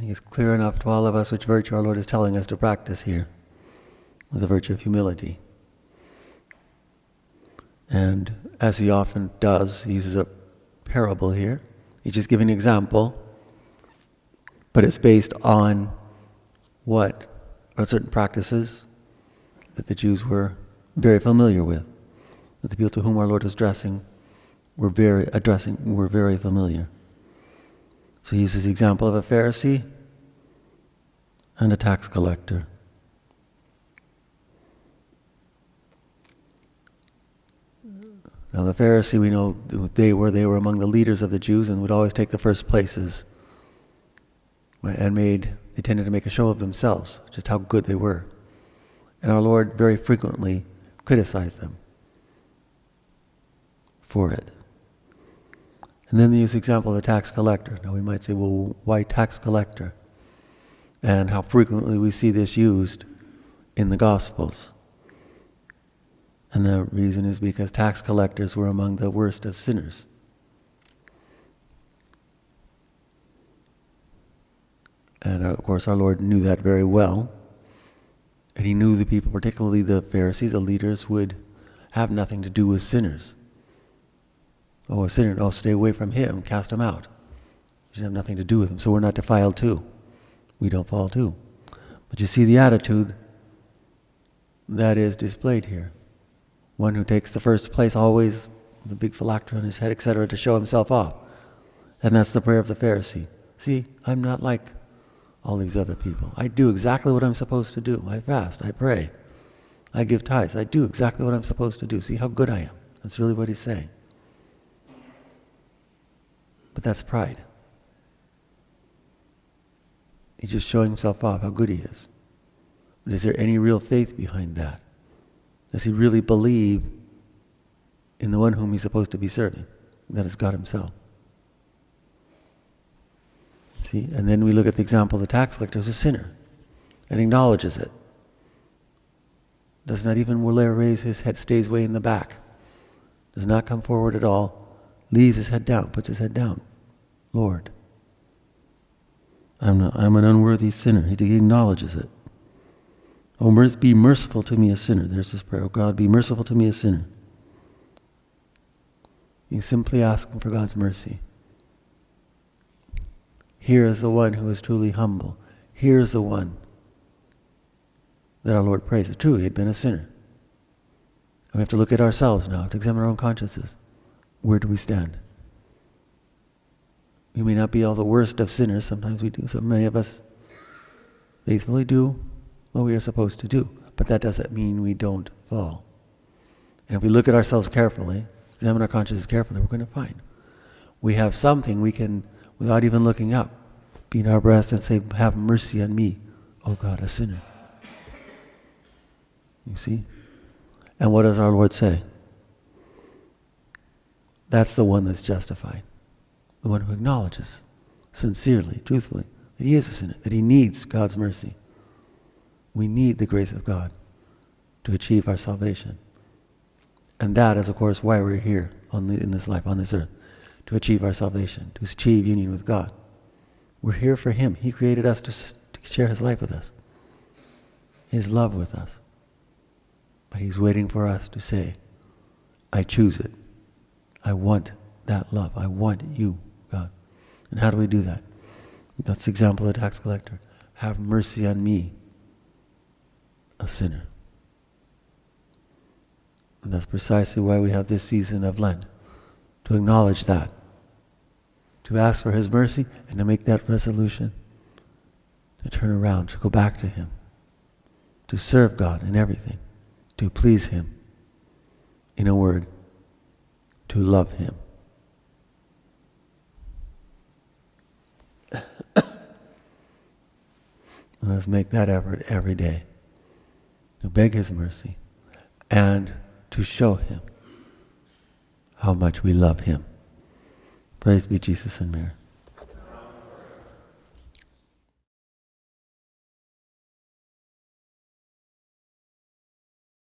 think it's clear enough to all of us which virtue our Lord is telling us to practice here, the virtue of humility. And as he often does, he uses a parable here. He's just giving an example, but it's based on what are certain practices that the Jews were very familiar with, that the people to whom our Lord was addressing were very familiar. So he uses the example of a Pharisee and a tax collector. Now the Pharisee, we know they were among the leaders of the Jews and would always take the first places, right? And they tended to make a show of themselves, just how good they were. And our Lord very frequently criticized them for it. And then they use the example of the tax collector. Now we might say, well, why tax collector? And how frequently we see this used in the Gospels. And the reason is because tax collectors were among the worst of sinners. And of course our Lord knew that very well. And he knew the people, particularly the Pharisees, the leaders, would have nothing to do with sinners. Oh, a sinner, oh, stay away from him, cast him out. You should have nothing to do with him. So we're not defiled too. We don't fall too. But you see the attitude that is displayed here. One who takes the first place, always with a big phylactery on his head, etc., to show himself off. And that's the prayer of the Pharisee. See, I'm not like all these other people. I do exactly what I'm supposed to do. I fast, I pray, I give tithes. I do exactly what I'm supposed to do. See how good I am. That's really what he's saying. But that's pride. He's just showing himself off, how good he is. But is there any real faith behind that? Does he really believe in the one whom he's supposed to be serving? That is God himself. See, and then we look at the example of the tax collector as a sinner and acknowledges it. Does not even raise his head, stays way in the back. Does not come forward at all, leaves his head down, puts his head down. Lord, I'm an unworthy sinner. He acknowledges it. Oh, be merciful to me, a sinner. There's his prayer. Oh God, be merciful to me, a sinner. He's simply asking for God's mercy. Here is the one who is truly humble. Here is the one that our Lord praises. True, he had been a sinner. And we have to look at ourselves now, to examine our own consciences. Where do we stand? We may not be all the worst of sinners. Sometimes we do. So many of us faithfully do what we are supposed to do. But that doesn't mean we don't fall. And if we look at ourselves carefully, examine our consciences carefully, we're going to find we have something we can, without even looking up, beat our breast and say, have mercy on me, oh God, a sinner. You see? And what does our Lord say? That's the one that's justified. The one who acknowledges sincerely, truthfully, that he is a sinner, that he needs God's mercy. We need the grace of God to achieve our salvation. And that is, of course, why we're here in this life, on this earth, to achieve our salvation, to achieve union with God. We're here for him. He created us to share his life with us, his love with us. But he's waiting for us to say, I choose it. I want that love. I want you, God. And how do we do that? That's the example of the tax collector. Have mercy on me, a sinner. And that's precisely why we have this season of Lent, to acknowledge that, to ask for his mercy, and to make that resolution, to turn around, to go back to him, to serve God in everything, to please him, in a word, to love him. Let's make that effort every day, to beg his mercy and to show him how much we love him. Praise be Jesus and Mary.